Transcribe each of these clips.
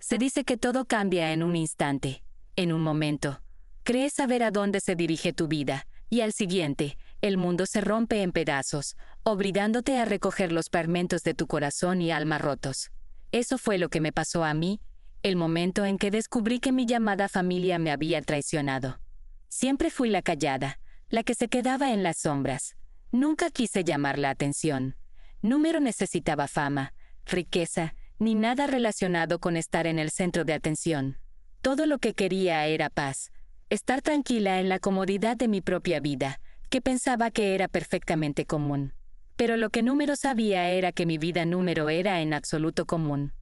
Se dice que todo cambia en un instante, en un momento. Crees saber a dónde se dirige tu vida, y al siguiente, el mundo se rompe en pedazos, obligándote a recoger los fragmentos de tu corazón y alma rotos. Eso fue lo que me pasó a mí, el momento en que descubrí que mi llamada familia me había traicionado. Siempre fui la callada, la que se quedaba en las sombras. Nunca quise llamar la atención. Número necesitaba fama, riqueza, ni nada relacionado con estar en el centro de atención. Todo lo que quería era paz, estar tranquila en la comodidad de mi propia vida, que pensaba que era perfectamente común. Pero lo que Número sabía era que mi vida Número era en absoluto común.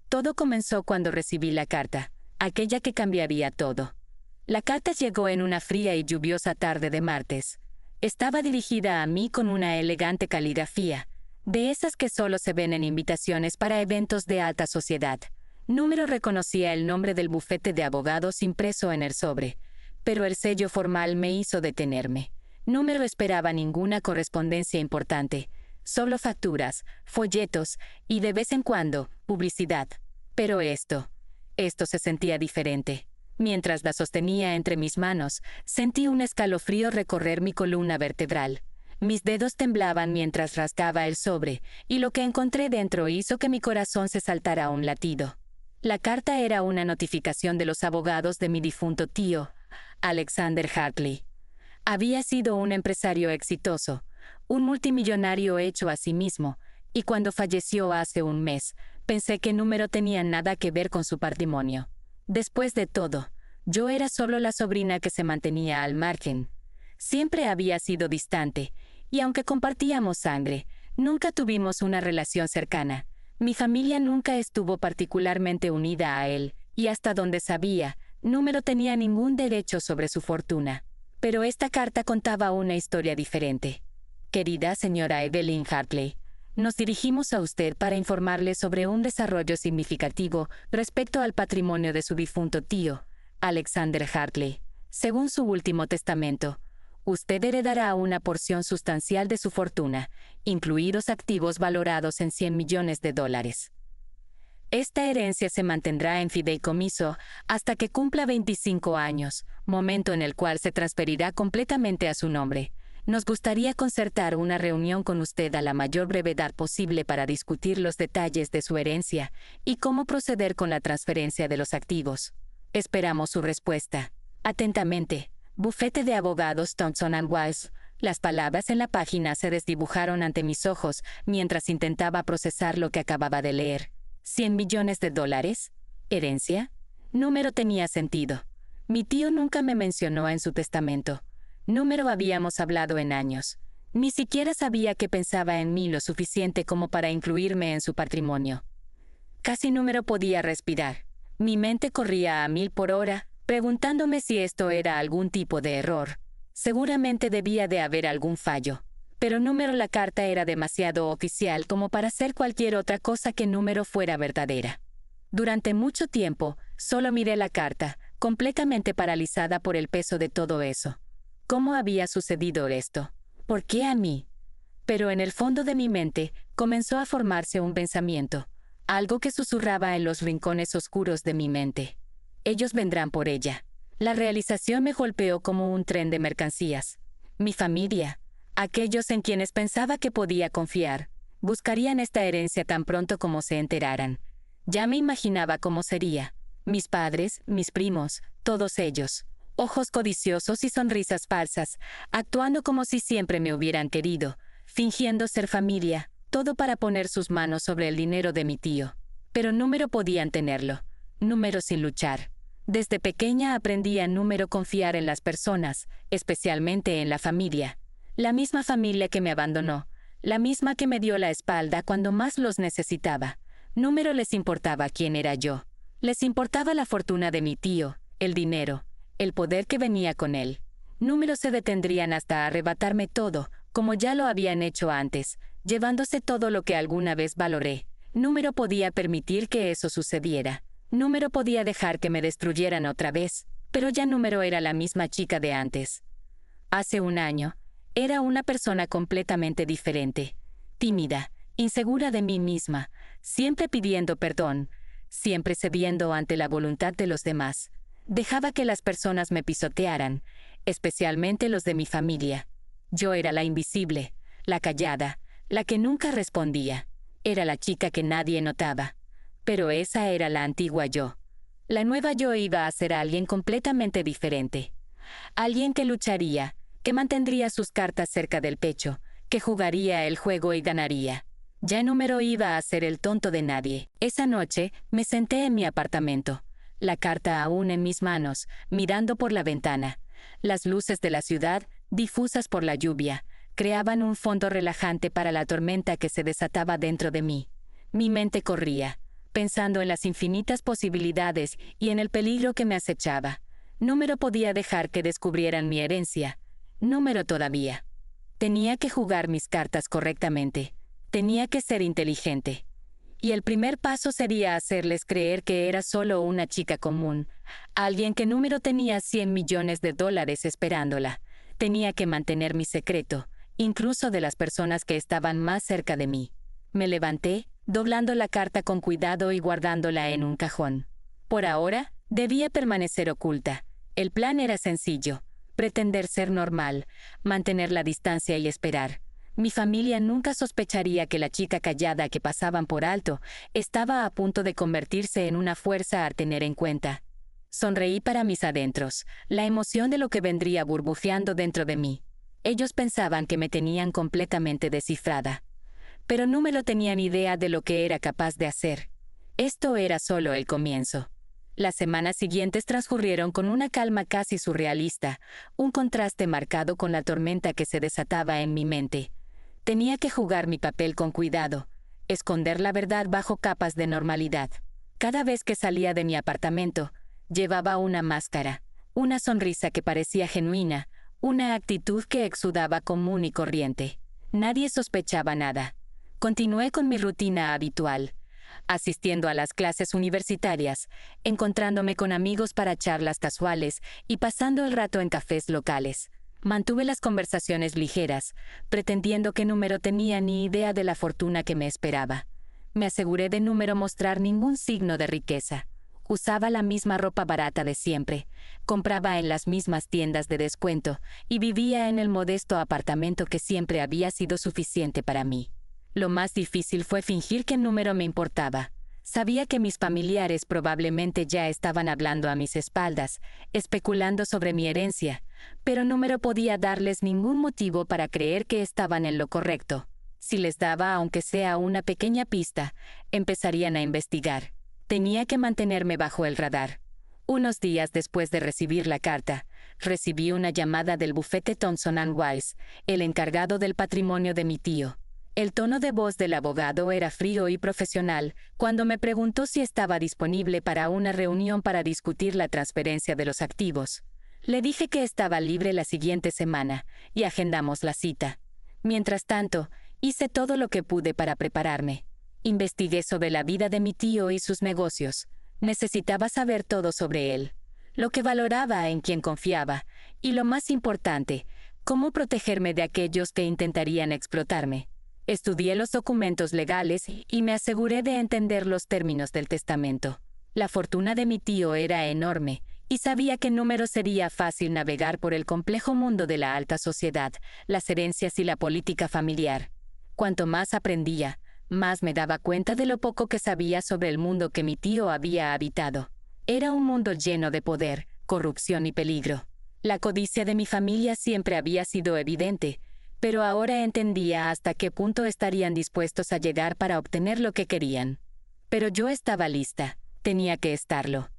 Todo comenzó cuando recibí la carta, aquella que cambiaría todo. La carta llegó en una fría y lluviosa tarde de martes. Estaba dirigida a mí con una elegante caligrafía, de esas que solo se ven en invitaciones para eventos de alta sociedad. Número reconocía el nombre del bufete de abogados impreso en el sobre, pero el sello formal me hizo detenerme. Número esperaba ninguna correspondencia importante, solo facturas, folletos y de vez en cuando, publicidad. Pero esto se sentía diferente. Mientras la sostenía entre mis manos, sentí un escalofrío recorrer mi columna vertebral. Mis dedos temblaban mientras rasgaba el sobre, y lo que encontré dentro hizo que mi corazón se saltara a un latido. La carta era una notificación de los abogados de mi difunto tío, Alexander Hartley. Había sido un empresario exitoso, un multimillonario hecho a sí mismo, y cuando falleció hace un mes, pensé que Número tenía nada que ver con su patrimonio. Después de todo, yo era solo la sobrina que se mantenía al margen. Siempre había sido distante, y aunque compartíamos sangre, nunca tuvimos una relación cercana. Mi familia nunca estuvo particularmente unida a él, y hasta donde sabía, Número tenía ningún derecho sobre su fortuna. Pero esta carta contaba una historia diferente. Querida señora Evelyn Hartley, nos dirigimos a usted para informarle sobre un desarrollo significativo respecto al patrimonio de su difunto tío, Alexander Hartley. Según su último testamento, usted heredará una porción sustancial de su fortuna, incluidos activos valorados en $100 millones. Esta herencia se mantendrá en fideicomiso hasta que cumpla 25 años, momento en el cual se transferirá completamente a su nombre. Nos gustaría concertar una reunión con usted a la mayor brevedad posible para discutir los detalles de su herencia y cómo proceder con la transferencia de los activos. Esperamos su respuesta. Atentamente, Bufete de Abogados Thompson & Wise. Las palabras en la página se desdibujaron ante mis ojos mientras intentaba procesar lo que acababa de leer. $100 millones. ¿Herencia? Número tenía sentido. Mi tío nunca me mencionó en su testamento. Número habíamos hablado en años. Ni siquiera sabía que pensaba en mí lo suficiente como para incluirme en su patrimonio. Casi Número podía respirar. Mi mente corría a 1000 por hora, preguntándome si esto era algún tipo de error. Seguramente debía de haber algún fallo. Pero Número, la carta era demasiado oficial como para hacer cualquier otra cosa que Número fuera verdadera. Durante mucho tiempo, solo miré la carta, completamente paralizada por el peso de todo eso. ¿Cómo había sucedido esto? ¿Por qué a mí? Pero en el fondo de mi mente comenzó a formarse un pensamiento, algo que susurraba en los rincones oscuros de mi mente. Ellos vendrán por ella. La realización me golpeó como un tren de mercancías. Mi familia, aquellos en quienes pensaba que podía confiar, buscarían esta herencia tan pronto como se enteraran. Ya me imaginaba cómo sería. Mis padres, mis primos, todos ellos. Ojos codiciosos y sonrisas falsas, actuando como si siempre me hubieran querido, fingiendo ser familia, todo para poner sus manos sobre el dinero de mi tío. Pero Número podían tenerlo. Número sin luchar. Desde pequeña aprendí a Número confiar en las personas, especialmente en la familia. La misma familia que me abandonó, la misma que me dio la espalda cuando más los necesitaba. Número les importaba quién era yo. Les importaba la fortuna de mi tío, el dinero, el poder que venía con él. Número se detendrían hasta arrebatarme todo, como ya lo habían hecho antes, llevándose todo lo que alguna vez valoré. Número podía permitir que eso sucediera. Número podía dejar que me destruyeran otra vez, pero ya Número era la misma chica de antes. Hace un año, era una persona completamente diferente, tímida, insegura de mí misma, siempre pidiendo perdón, siempre cediendo ante la voluntad de los demás. Dejaba que las personas me pisotearan, especialmente los de mi familia. Yo era la invisible, la callada, la que nunca respondía. Era la chica que nadie notaba. Pero esa era la antigua yo. La nueva yo iba a ser alguien completamente diferente. Alguien que lucharía, que mantendría sus cartas cerca del pecho, que jugaría el juego y ganaría. Ya Número iba a ser el tonto de nadie. Esa noche me senté en mi apartamento, la carta aún en mis manos, mirando por la ventana. Las luces de la ciudad, difusas por la lluvia, creaban un fondo relajante para la tormenta que se desataba dentro de mí. Mi mente corría, pensando en las infinitas posibilidades y en el peligro que me acechaba. Número podía dejar que descubrieran mi herencia. Número todavía. Tenía que jugar mis cartas correctamente. Tenía que ser inteligente. Y el primer paso sería hacerles creer que era solo una chica común, alguien que Número tenía $100 millones esperándola. Tenía que mantener mi secreto, incluso de las personas que estaban más cerca de mí. Me levanté, doblando la carta con cuidado y guardándola en un cajón. Por ahora, debía permanecer oculta. El plan era sencillo: pretender ser normal, mantener la distancia y esperar. Mi familia nunca sospecharía que la chica callada que pasaban por alto estaba a punto de convertirse en una fuerza a tener en cuenta. Sonreí para mis adentros, la emoción de lo que vendría burbujeando dentro de mí. Ellos pensaban que me tenían completamente descifrada. Pero no me lo tenían idea de lo que era capaz de hacer. Esto era solo el comienzo. Las semanas siguientes transcurrieron con una calma casi surrealista, un contraste marcado con la tormenta que se desataba en mi mente. Tenía que jugar mi papel con cuidado, esconder la verdad bajo capas de normalidad. Cada vez que salía de mi apartamento, llevaba una máscara, una sonrisa que parecía genuina, una actitud que exudaba común y corriente. Nadie sospechaba nada. Continué con mi rutina habitual, asistiendo a las clases universitarias, encontrándome con amigos para charlas casuales y pasando el rato en cafés locales. Mantuve las conversaciones ligeras, pretendiendo que Número tenía ni idea de la fortuna que me esperaba. Me aseguré de Número mostrar ningún signo de riqueza. Usaba la misma ropa barata de siempre, compraba en las mismas tiendas de descuento y vivía en el modesto apartamento que siempre había sido suficiente para mí. Lo más difícil fue fingir que Número me importaba. Sabía que mis familiares probablemente ya estaban hablando a mis espaldas, especulando sobre mi herencia, pero Número podía darles ningún motivo para creer que estaban en lo correcto. Si les daba aunque sea una pequeña pista, empezarían a investigar. Tenía que mantenerme bajo el radar. Unos días después de recibir la carta, recibí una llamada del bufete Thomson & Wise, el encargado del patrimonio de mi tío. El tono de voz del abogado era frío y profesional cuando me preguntó si estaba disponible para una reunión para discutir la transferencia de los activos. Le dije que estaba libre la siguiente semana y agendamos la cita. Mientras tanto, hice todo lo que pude para prepararme. Investigué sobre la vida de mi tío y sus negocios. Necesitaba saber todo sobre él, lo que valoraba, en quien confiaba, y lo más importante, cómo protegerme de aquellos que intentarían explotarme. Estudié los documentos legales y me aseguré de entender los términos del testamento. La fortuna de mi tío era enorme, y sabía que Número sería fácil navegar por el complejo mundo de la alta sociedad, las herencias y la política familiar. Cuanto más aprendía, más me daba cuenta de lo poco que sabía sobre el mundo que mi tío había habitado. Era un mundo lleno de poder, corrupción y peligro. La codicia de mi familia siempre había sido evidente, pero ahora entendía hasta qué punto estarían dispuestos a llegar para obtener lo que querían. Pero yo estaba lista, tenía que estarlo.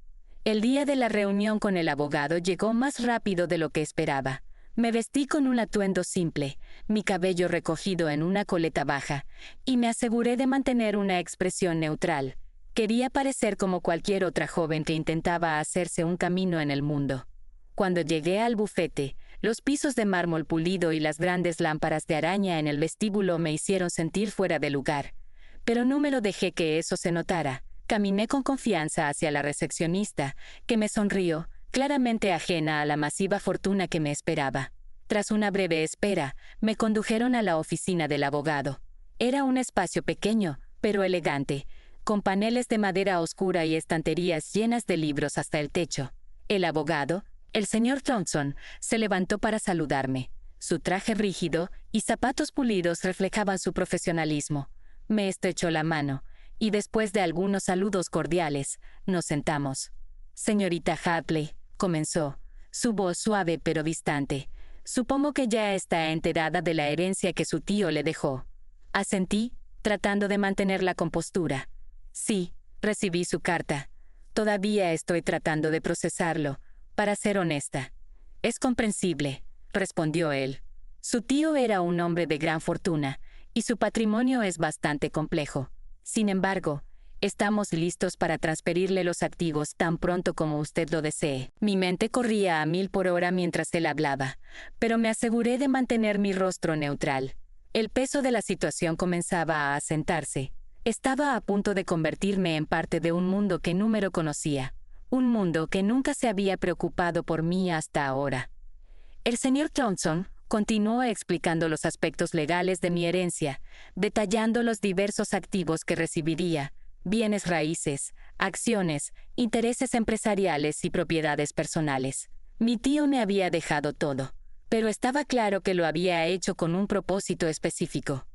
El día de la reunión con el abogado llegó más rápido de lo que esperaba. Me vestí con un atuendo simple, mi cabello recogido en una coleta baja, y me aseguré de mantener una expresión neutral. Quería parecer como cualquier otra joven que intentaba hacerse un camino en el mundo. Cuando llegué al bufete, los pisos de mármol pulido y las grandes lámparas de araña en el vestíbulo me hicieron sentir fuera de lugar. Pero no me lo dejé que eso se notara. Caminé con confianza hacia la recepcionista, que me sonrió, claramente ajena a la masiva fortuna que me esperaba. Tras una breve espera, me condujeron a la oficina del abogado. Era un espacio pequeño, pero elegante, con paneles de madera oscura y estanterías llenas de libros hasta el techo. El abogado, el señor Thompson, se levantó para saludarme. Su traje rígido y zapatos pulidos reflejaban su profesionalismo. Me estrechó la mano, y después de algunos saludos cordiales, nos sentamos. Señorita Hadley, comenzó, su voz suave pero distante. Supongo que ya está enterada de la herencia que su tío le dejó. Asentí, tratando de mantener la compostura. Sí, recibí su carta. Todavía estoy tratando de procesarlo, para ser honesta. Es comprensible, respondió él. Su tío era un hombre de gran fortuna, y su patrimonio es bastante complejo. Sin embargo, estamos listos para transferirle los activos tan pronto como usted lo desee. Mi mente corría a 1000 por hora mientras él hablaba, pero me aseguré de mantener mi rostro neutral. El peso de la situación comenzaba a asentarse. Estaba a punto de convertirme en parte de un mundo que Número conocía, un mundo que nunca se había preocupado por mí hasta ahora. El señor Thompson continuó explicando los aspectos legales de mi herencia, detallando los diversos activos que recibiría, bienes raíces, acciones, intereses empresariales y propiedades personales. Mi tío me había dejado todo, pero estaba claro que lo había hecho con un propósito específico.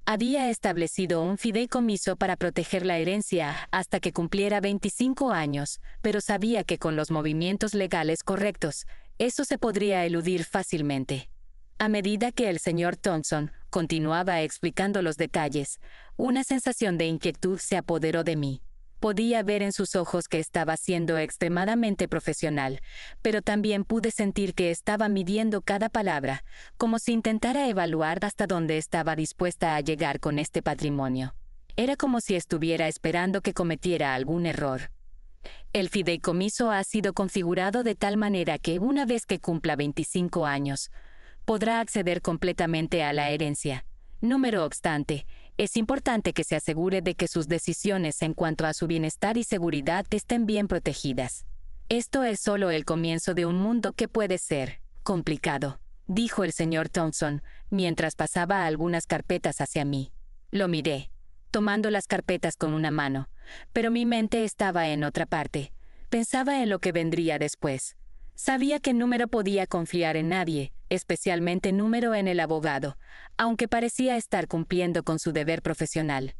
Había establecido un fideicomiso para proteger la herencia hasta que cumpliera 25 años, pero sabía que con los movimientos legales correctos, eso se podría eludir fácilmente. A medida que el señor Thompson continuaba explicando los detalles, una sensación de inquietud se apoderó de mí. Podía ver en sus ojos que estaba siendo extremadamente profesional, pero también pude sentir que estaba midiendo cada palabra, como si intentara evaluar hasta dónde estaba dispuesta a llegar con este patrimonio. Era como si estuviera esperando que cometiera algún error. El fideicomiso ha sido configurado de tal manera que una vez que cumpla 25 años, podrá acceder completamente a la herencia. Número obstante, es importante que se asegure de que sus decisiones en cuanto a su bienestar y seguridad estén bien protegidas. Esto es solo el comienzo de un mundo que puede ser complicado, dijo el señor Thompson, mientras pasaba algunas carpetas hacia mí. Lo miré, tomando las carpetas con una mano, pero mi mente estaba en otra parte. Pensaba en lo que vendría después. Sabía que Número podía confiar en nadie, especialmente Número en el abogado, aunque parecía estar cumpliendo con su deber profesional.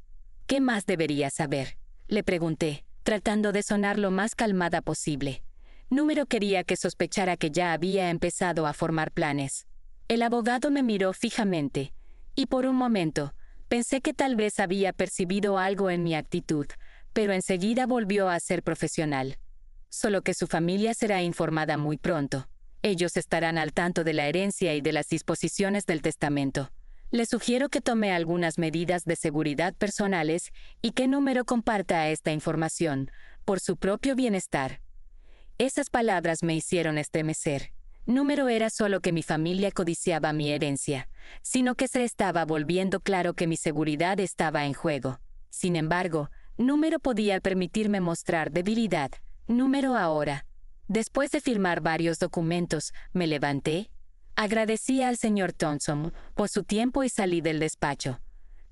¿Qué más debería saber?, le pregunté, tratando de sonar lo más calmada posible. Número quería que sospechara que ya había empezado a formar planes. El abogado me miró fijamente, y por un momento, pensé que tal vez había percibido algo en mi actitud, pero enseguida volvió a ser profesional. Solo que su familia será informada muy pronto. Ellos estarán al tanto de la herencia y de las disposiciones del testamento. Le sugiero que tome algunas medidas de seguridad personales y que Número comparta esta información, por su propio bienestar. Esas palabras me hicieron estremecer. Número era solo que mi familia codiciaba mi herencia, sino que se estaba volviendo claro que mi seguridad estaba en juego. Sin embargo, Número podía permitirme mostrar debilidad. Número ahora. Después de firmar varios documentos, me levanté, agradecí al señor Thompson por su tiempo y salí del despacho.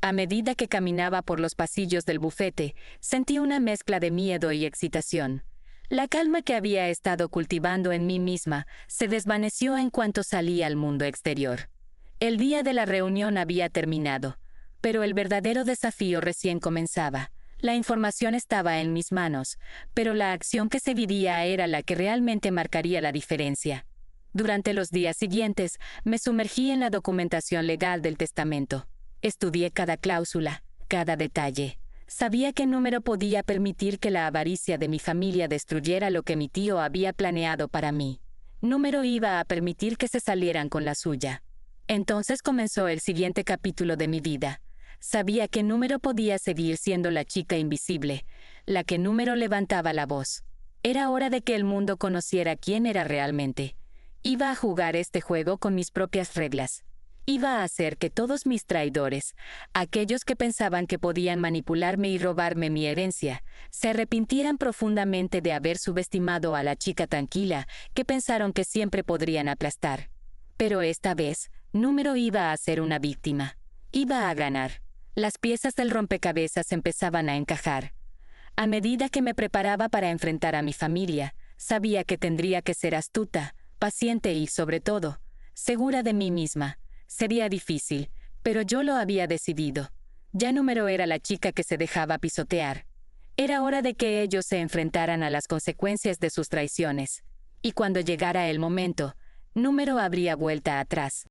A medida que caminaba por los pasillos del bufete, sentí una mezcla de miedo y excitación. La calma que había estado cultivando en mí misma se desvaneció en cuanto salí al mundo exterior. El día de la reunión había terminado, pero el verdadero desafío recién comenzaba. La información estaba en mis manos, pero la acción que seguiría era la que realmente marcaría la diferencia. Durante los días siguientes, me sumergí en la documentación legal del testamento. Estudié cada cláusula, cada detalle. Sabía que Número podía permitir que la avaricia de mi familia destruyera lo que mi tío había planeado para mí. Número iba a permitir que se salieran con la suya. Entonces comenzó el siguiente capítulo de mi vida. Sabía que Número podía seguir siendo la chica invisible, la que Número levantaba la voz. Era hora de que el mundo conociera quién era realmente. Iba a jugar este juego con mis propias reglas. Iba a hacer que todos mis traidores, aquellos que pensaban que podían manipularme y robarme mi herencia, se arrepintieran profundamente de haber subestimado a la chica tranquila que pensaron que siempre podrían aplastar. Pero esta vez, Número iba a ser una víctima. Iba a ganar. Las piezas del rompecabezas empezaban a encajar. A medida que me preparaba para enfrentar a mi familia, sabía que tendría que ser astuta, paciente y, sobre todo, segura de mí misma. Sería difícil, pero yo lo había decidido. Ya Número era la chica que se dejaba pisotear. Era hora de que ellos se enfrentaran a las consecuencias de sus traiciones. Y cuando llegara el momento, Número habría vuelta atrás.